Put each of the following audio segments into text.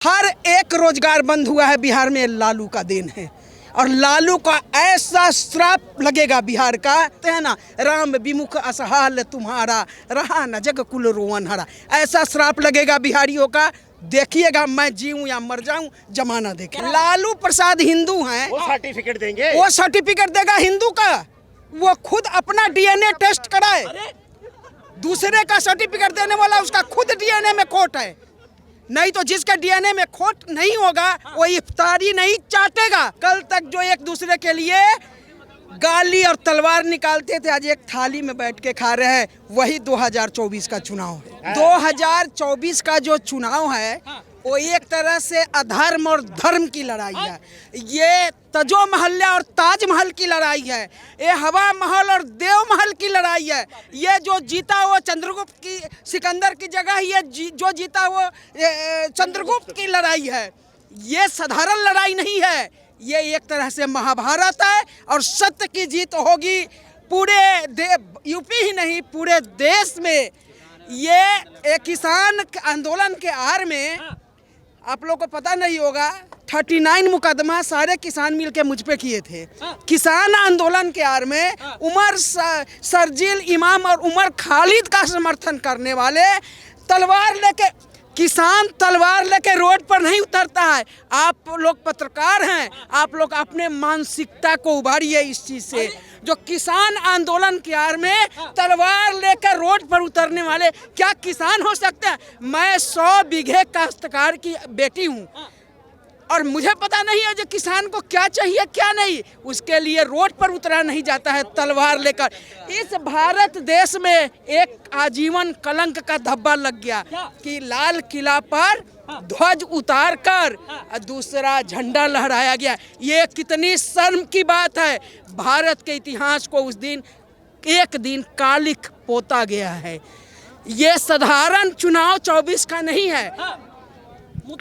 हर एक रोजगार बंद हुआ है बिहार में, लालू का देन है। और लालू का ऐसा श्राप लगेगा बिहार का, है ना, राम विमुख असहाल तुम्हारा, रहा न जग कुल रोवन हरा। ऐसा श्राप लगेगा बिहारियों का, देखिएगा। मैं जीऊं या मर जाऊं, जमाना देखे। लालू प्रसाद हिंदू हैं, वो सर्टिफिकेट देंगे, वो सर्टिफिकेट देगा हिंदू का। वो खुद अपना डीएनए टेस्ट कराए, दूसरे का सर्टिफिकेट देने वाला उसका खुद डीएनए में खोट है। नहीं तो जिसका डीएनए में खोट नहीं होगा वो इफ्तारी नहीं चाटेगा। कल तक जो एक दूसरे के लिए गाली और तलवार निकालते थे, आज एक थाली में बैठ के खा रहे हैं। वही 2024 का चुनाव है। 2024 का जो चुनाव है वो एक तरह से अधर्म और धर्म की लड़ाई है। ये तजो महल्ला और ताजमहल की लड़ाई है। ये हवा महल और देव महल की लड़ाई है। ये जो जीता वो चंद्रगुप्त की, सिकंदर की जगह ये जो जीता वो चंद्रगुप्त की लड़ाई है। ये साधारण लड़ाई नहीं है, ये एक तरह से महाभारत है। और सत्य की जीत होगी पूरे यूपी ही नहीं पूरे देश में। ये किसान आंदोलन के आड़ में आप लोग को पता नहीं होगा, 39 मुकदमा सारे किसान मिल के मुझ पे किए थे। किसान आंदोलन के आड़ में उमर सरजील इमाम और उमर खालिद का समर्थन करने वाले तलवार लेके, किसान तलवार लेके रोड पर नहीं उतरता है। आप लोग पत्रकार हैं, आप लोग अपने मानसिकता को उभारिए इस चीज से। जो किसान आंदोलन के आड़ में तलवार लेकर रोड पर उतरने वाले क्या किसान हो सकते हैं? मैं 100 बीघे काश्तकार की बेटी हूँ और मुझे पता नहीं है जो किसान को क्या चाहिए क्या नहीं। उसके लिए रोड पर उतरा नहीं जाता है तलवार लेकर। इस भारत देश में एक आजीवन कलंक का धब्बा लग गया कि लाल किला पर ध्वज उतार कर दूसरा झंडा लहराया गया। ये कितनी शर्म की बात है। भारत के इतिहास को उस दिन एक दिन कालिक पोता गया है। ये साधारण चुनाव 24 का नहीं है।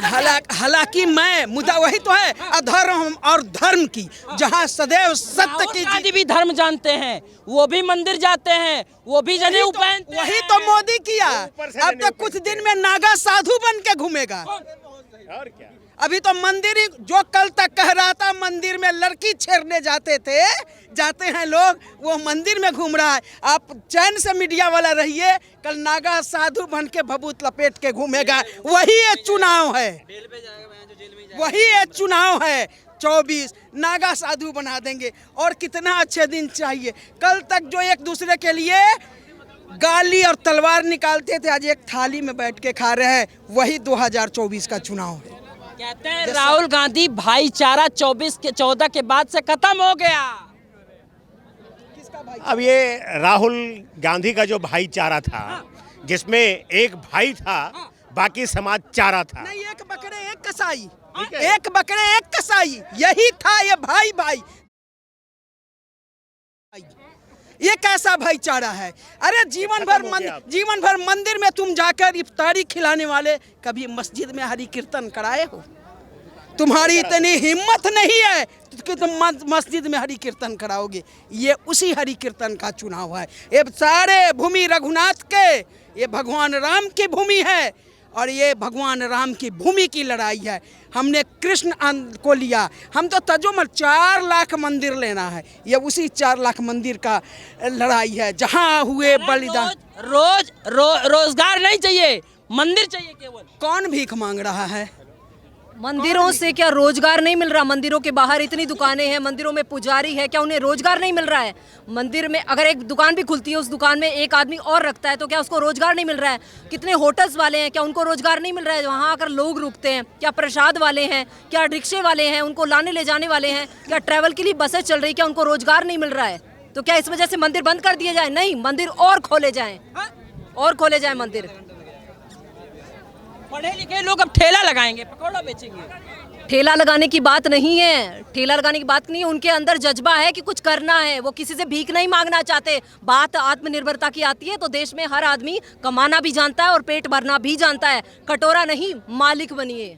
हालांकि मैं मुद्दा वही तो है, अधर्म और धर्म की, जहां सदैव सत्य की जीत। भी धर्म जानते हैं, वो भी मंदिर जाते हैं, वो भी जनेऊ पहनते हैं। वही तो मोदी किया। अब तो कुछ दिन में नागा साधु बन के घूमेगा। और क्या? अभी तो मंदिर, जो कल तक कह रहा था मंदिर में लड़की छेड़ने जाते हैं लोग, वो मंदिर में घूम रहा है। आप चैन से मीडिया वाला रहिए, कल नागा साधु बन के भभूत लपेट के घूमेगा। वही ये चुनाव है, वही ये चुनाव है। 24 नागा साधु बना देंगे। और कितना अच्छे दिन चाहिए। कल तक जो एक दूसरे के लिए गाली और तलवार निकालते थे, आज एक थाली में बैठ के खा रहे हैं। वही 2024 का चुनाव है। कहते हैं राहुल गांधी भाईचारा 14 के बाद से खत्म हो गया। अब ये राहुल गांधी का जो भाईचारा था, जिसमें एक भाई था, बाकी समाज चारा था। नहीं, एक बकरे एक कसाई, एक बकरे एक कसाई, यही था ये भाई भाई। ये कैसा भाईचारा है? अरे जीवन भर मंदिर में तुम जाकर इफ्तारी खिलाने वाले कभी मस्जिद में हरि कीर्तन कराए हो? तुम्हारी इतनी हिम्मत नहीं है कि तुम मस्जिद में हरि कीर्तन कराओगे। ये उसी हरि कीर्तन का चुनाव है। ये सारे भूमि रघुनाथ के, ये भगवान राम की भूमि है और ये भगवान राम की भूमि की लड़ाई है। हमने कृष्ण को लिया, हम तो तजुमल 4 लाख मंदिर लेना है। ये उसी 4 लाख मंदिर का लड़ाई है जहाँ हुए बलिदान। रोजगार नहीं चाहिए, मंदिर चाहिए केवल। कौन भीख मांग रहा है? मंदिरों से क्या रोजगार नहीं मिल रहा? मंदिरों के बाहर इतनी दुकानें हैं, मंदिरों में पुजारी है, क्या उन्हें रोजगार नहीं मिल रहा है? मंदिर में अगर एक दुकान भी खुलती है, उस दुकान में एक आदमी और रखता है, तो क्या उसको रोजगार नहीं मिल रहा है? कितने होटल्स वाले हैं, क्या उनको रोजगार नहीं मिल रहा है? वहाँ आकर लोग रुकते हैं, क्या प्रसाद वाले हैं, क्या रिक्शे वाले हैं, उनको लाने ले जाने वाले हैं, क्या ट्रैवल के लिए बसें चल रही, क्या उनको रोजगार नहीं मिल रहा है? तो क्या इस वजह से मंदिर बंद कर दिए जाए? नहीं, मंदिर और खोले जाए, और खोले जाए मंदिर। पढ़े लिखे लोग अब ठेला लगाएंगे, पकौड़ा बेचेंगे। ठेला लगाने की बात नहीं है, ठेला लगाने की बात नहीं है। उनके अंदर जज्बा है कि कुछ करना है, वो किसी से भीख नहीं मांगना चाहते। बात आत्मनिर्भरता की आती है तो देश में हर आदमी कमाना भी जानता है और पेट भरना भी जानता है। कटोरा नहीं, मालिक बनिए।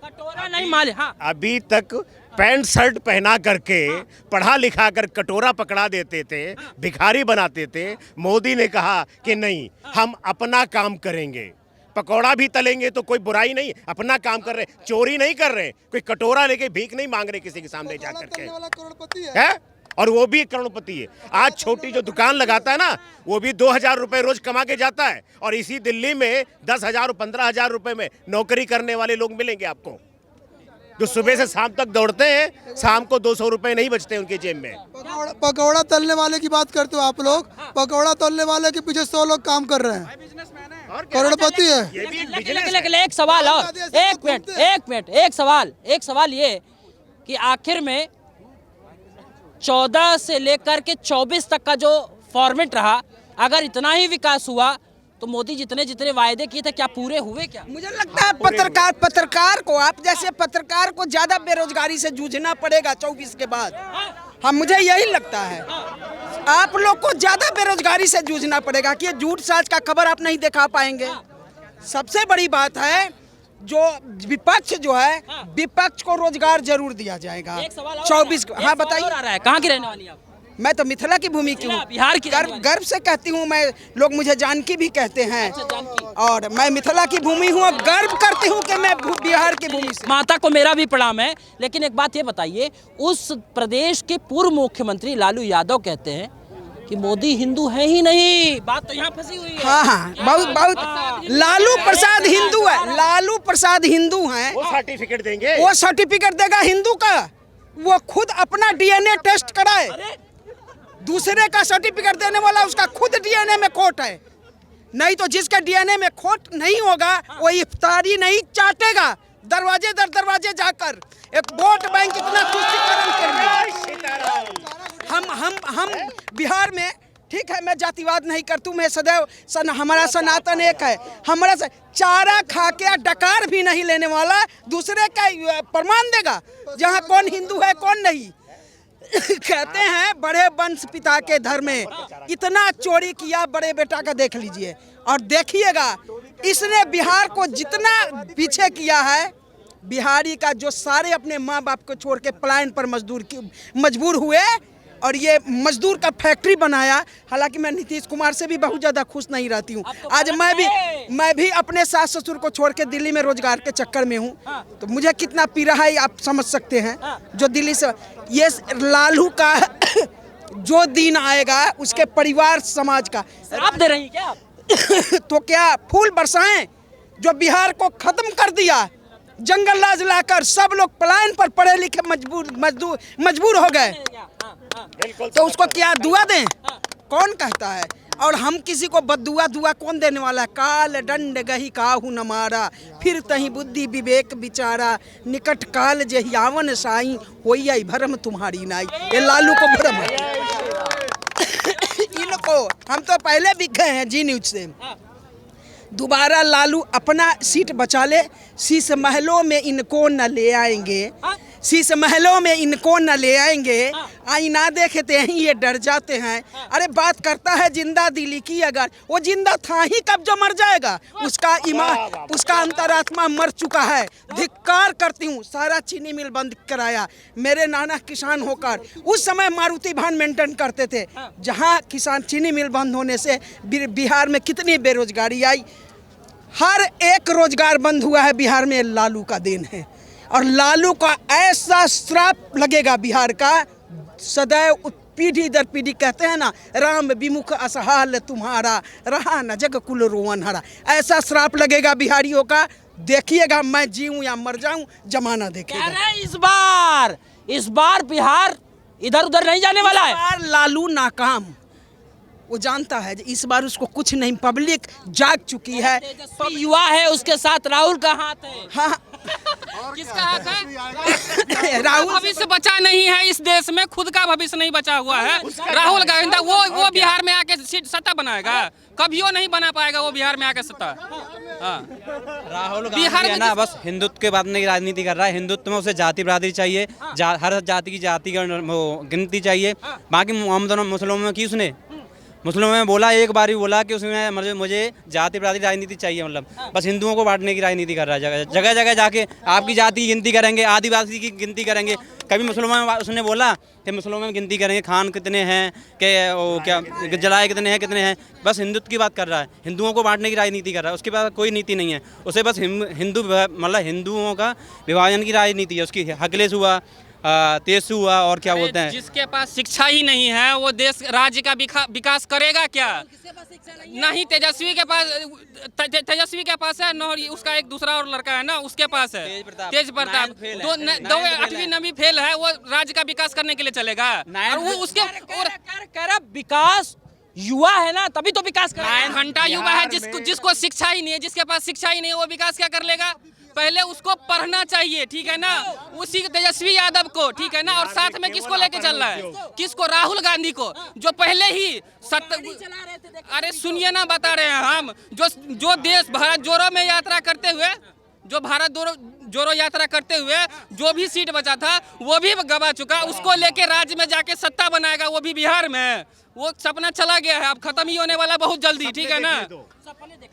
कटोरा नहीं मालिक। हाँ, अभी तक पैंट शर्ट पहना करके पढ़ा लिखा कर कटोरा पकड़ा देते थे, भिखारी बनाते थे। मोदी ने कहा कि नहीं, हम अपना काम करेंगे। पकौड़ा भी तलेंगे तो कोई बुराई नहीं, अपना काम कर रहे, चोरी नहीं कर रहे, कोई कटोरा लेके भीख नहीं मांग रहे किसी के सामने जा करके, है? और वो भी एक करोड़पति है। आज छोटी जो दुकान लगाता है ना, वो भी 2,000 रुपए रोज कमा के जाता है, और इसी दिल्ली में 10,000 15,000 रुपए में नौकरी करने वाले लोग मिलेंगे आपको, जो सुबह से शाम तक दौड़ते हैं, शाम को 200 रुपए नहीं बचते उनके जेब में। पकौड़ा तलने वाले की बात करते हो आप लोग, पकौड़ा तलने वाले के पीछे 100 लोग काम कर रहे हैं, करोड़पति है। ये भी लेकिन एक सवाल और, एक सवाल ये कि आखिर में 14 से लेकर के 24 तक का जो फॉर्मेट रहा, अगर इतना ही विकास हुआ तो मोदी जितने वायदे किए थे क्या पूरे हुए क्या? मुझे लगता है पत्रकार को, आप जैसे पत्रकार को ज्यादा बेरोजगारी से जूझना पड़ेगा 24 के बाद। हाँ, मुझे यही लगता है आप लोग को ज्यादा बेरोजगारी से जूझना पड़ेगा कि ये झूठ साच का खबर आप नहीं दिखा पाएंगे। सबसे बड़ी बात है जो विपक्ष जो है, विपक्ष को रोजगार जरूर दिया जाएगा। 24 हाँ बताइए, कहाँ की रहने वाली आप? मैं तो मिथिला की भूमि की हूँ, बिहार की। गर्व से कहती हूँ मैं, लोग मुझे जानकी भी कहते हैं, और मैं मिथिला की भूमि हूँ, गर्व करती हूँ कि मैं बिहार की भूमि से। माता को मेरा भी प्रणाम है। लेकिन एक बात ये बताइए, उस प्रदेश के पूर्व मुख्यमंत्री लालू यादव कहते हैं कि मोदी हिंदू है ही नहीं। बात तो यहाँ फंसी हुई है। हाँ, बहुत लालू प्रसाद हिंदू है, लालू प्रसाद हिंदू हैं, वो सर्टिफिकेट देंगे, वो सर्टिफिकेट देगा हिंदू का। वो खुद अपना डीएनए टेस्ट कराए, दूसरे का सर्टिफिकेट देने वाला उसका खुद डीएनए में खोट है। नहीं तो जिसका डीएनए में खोट नहीं होगा वो इफ्तारी नहीं चाटेगा दरवाजे दर दरवाजे जाकर। एक वोट बैंक इतना तुष्टिकरण हम बिहार में, ठीक है, मैं जातिवाद नहीं करती हूँ, मैं सदैव हमारा सनातन एक है, हमारा चारा खा के डकार भी नहीं लेने वाला दूसरे का प्रमाण देगा जहाँ कौन हिंदू है कौन नहीं। कहते हैं बड़े वंश पिता के धर्म में, इतना चोरी किया बड़े बेटा का देख लीजिए, और देखिएगा इसने बिहार को जितना पीछे किया है, बिहारी का जो सारे अपने माँ बाप को छोड़ के पलायन पर मजबूर हुए और ये मजदूर का फैक्ट्री बनाया। हालांकि मैं नीतीश कुमार से भी बहुत ज़्यादा खुश नहीं रहती हूँ। आज मैं भी अपने सास ससुर को छोड़ के दिल्ली में रोजगार के चक्कर में हूँ, तो मुझे कितना पीड़ा है आप समझ सकते हैं। जो दिल्ली से ये लालू का जो दिन आएगा उसके परिवार समाज का आप दे रही क्या आप? तो क्या फूल बरसाएं जो बिहार को खत्म कर दिया, जंगल राज लाकर सब लोग पलायन पर पढ़े लिखे मजबूर हो गए, तो उसको क्या दुआ दें? कौन कहता है? और हम किसी को दुआ कौन देने वाला है? काल दंड गही काहू न मारा, फिर तही बुद्धि विवेक विचारा, निकट काल जही आवन साई, होई आई भरम तुम्हारी नाई। ये लालू को भरम है। इनको हम तो पहले भी गए हैं जी न्यूज से, दोबारा लालू अपना सीट बचा ले, शीश महलों में इनको न ले आएंगे, शीश महलों में इनको न ले आएंगे, आईना देखते हैं ये डर जाते हैं। अरे बात करता है जिंदा दिली की, अगर वो जिंदा था ही कब जो मर जाएगा, उसका ईमान उसका अंतरात्मा मर चुका है। धिक्कार करती हूँ, सारा चीनी मिल बंद कराया, मेरे नाना किसान होकर उस समय मारुति वाहन मेंटेन करते थे, जहाँ किसान चीनी मिल बंद होने से बिहार में कितनी बेरोजगारी आई। हर एक रोजगार बंद हुआ है बिहार में, लालू का देन है। और लालू का ऐसा श्राप लगेगा बिहार का, सदैव पीढ़ी दर पीढ़ी कहते हैं ना, राम विमुख असहाल तुम्हारा, रहा न जग कुल रोवन हरा। ऐसा श्राप लगेगा बिहारियों का, देखिएगा, मैं जीऊं या मर जाऊं जमाना देखेगा। इस बार बिहार इधर उधर नहीं जाने वाला है। इस बार लालू नाकाम, वो जानता है इस बार उसको कुछ नहीं, पब्लिक जाग चुकी है। युवा है, उसके साथ राहुल का हाथ है। हाँ किसका हाथ है? राहुल भविष्य बचा नहीं है इस देश में, खुद का भविष्य नहीं बचा हुआ है। राहुल गांधी वो बिहार में आके सत्ता बनाएगा, कभियो नहीं बना पाएगा वो बिहार में आके सत्ता। राहुल गांधी है ना, बस हिंदुत्व के बात नहीं राजनीति कर रहा है। हिंदुत्व में उसे जाति बरादरी चाहिए, हर जाति की गिनती चाहिए। बाकी मोहम्मद मुसलमानों की उसने मुस्लिमों में बोला, एक बार भी बोला कि उसमें मुझे जाति प्राति राजनीति चाहिए, मतलब बस हिंदुओं को बांटने की राजनीति कर रहा है। जगह जगह जाके आपकी जाति की गिनती करेंगे, आदिवासी की गिनती करेंगे। कभी मुसलमान में उसने बोला कि मुसलमान में गिनती करेंगे, खान कितने हैं, कि वो क्या जलाए कितने हैं। बस हिंदुत्व की बात कर रहा है, हिंदुओं को बांटने की राजनीति कर रहा है। उसके पास कोई नीति नहीं है, उसे बस हिंदू मतलब हिंदुओं का विभाजन की राजनीति है उसकी। हकलेश हुआ, तेजस्वी हुआ, और क्या बोलते हैं। जिसके पास शिक्षा ही नहीं है वो देश राज्य का विकास करेगा क्या? नहीं, तेजस्वी के पास है, न उसका एक दूसरा और लड़का है ना, उसके पास है तेज प्रताप। दो 8वीं 9वीं फेल है, वो राज्य का विकास करने के लिए चलेगा। और वो उसके कर विकास युवा है ना, तभी तो विकास कर। 9 घंटा युवा है जिसको शिक्षा ही नहीं है, जिसके पास शिक्षा ही नहीं है, वो विकास क्या कर लेगा? पहले उसको पढ़ना चाहिए, ठीक है ना, उसी तेजस्वी यादव को, ठीक है ना। और साथ में किसको लेके चल रहा है? किसको? राहुल गांधी को, जो पहले ही अरे सुनिए ना, बता रहे हैं हम, जो देश भारत जोड़ो में यात्रा करते हुए, जो भारत जोड़ो यात्रा करते हुए जो भी सीट बचा था वो भी गवा चुका, उसको लेके राज्य में जाके सत्ता बनाएगा, वो भी बिहार में। वो सपना चला गया है, अब खत्म ही होने वाला बहुत जल्दी, ठीक है ना।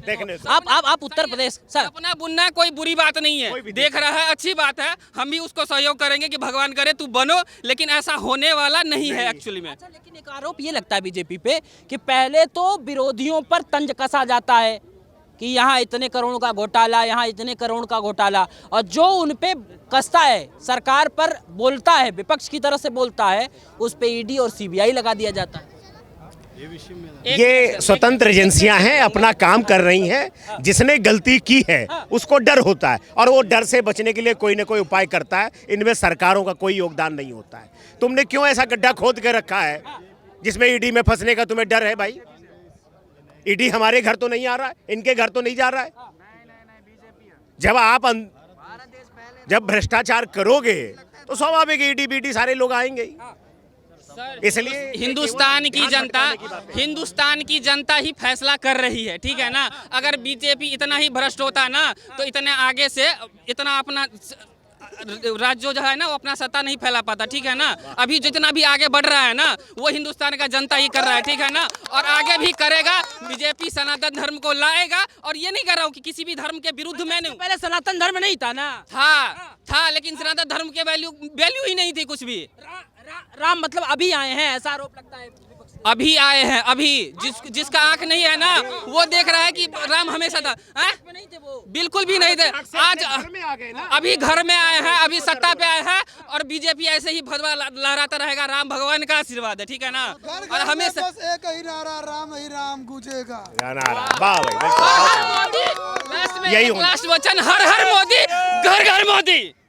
देखने आप उत्तर प्रदेश सर, अपना बुनना कोई बुरी बात नहीं है, देख रहा है अच्छी बात है, हम भी उसको सहयोग करेंगे कि भगवान करे तू बनो, लेकिन ऐसा होने वाला नहीं है एक्चुअली में। अच्छा, लेकिन एक आरोप ये लगता है बीजेपी पे कि पहले तो विरोधियों पर तंज कसा जाता है कि यहाँ इतने करोड़ का घोटाला, यहाँ इतने करोड़ का घोटाला, और जो उन पे कसता है, सरकार पर बोलता है, विपक्ष की तरफ से बोलता है, उस पे ईडी और सीबीआई लगा दिया जाता है। ये स्वतंत्र एजेंसियां हैं, अपना काम कर रही हैं। जिसने गलती की है उसको डर होता है, और वो डर से बचने के लिए कोई ना कोई उपाय करता है। इनमें सरकारों का कोई योगदान नहीं होता है। तुमने क्यों ऐसा गड्ढा खोद के रखा है जिसमें ईडी में फंसने का तुम्हें डर है? भाई, ईडी हमारे घर तो नहीं आ रहा है, इनके घर तो नहीं जा रहा है। जब भ्रष्टाचार करोगे तो स्वाभाविक ईडी बीडी सारे लोग आएंगे ही। इसलिए हिंदुस्तान की जनता ही फैसला कर रही है, ठीक है ना। अगर बीजेपी इतना ही भ्रष्ट होता ना तो इतने आगे से इतना अपना राज्य जो है ना वो अपना सत्ता नहीं फैला पाता, ठीक है ना। अभी जितना भी आगे बढ़ रहा है ना वो हिंदुस्तान का जनता ही कर रहा है, ठीक है ना। और आगे भी करेगा। बीजेपी सनातन धर्म को लाएगा, और ये नहीं कर रहा हूँ कि किसी भी धर्म के विरुद्ध में नहीं। पहले सनातन धर्म नहीं था ना, था लेकिन सनातन धर्म के वैल्यू ही नहीं थी कुछ भी। राम मतलब अभी आए हैं, ऐसा आरोप लगता है। अभी आए हैं, अभी जिसका आंख नहीं है ना वो देख रहा है कि राम हमेशा था। बिल्कुल भी नहीं थे, आज अभी घर में आए हैं, अभी सत्ता पे आए हैं, और बीजेपी ऐसे ही भगवा लहराता रहेगा। राम भगवान का आशीर्वाद है, ठीक है ना। और हमेशा एक ही नारा, राम ही राम गूंजेगा। यही लास्ट वचन, हर हर मोदी, घर घर मोदी।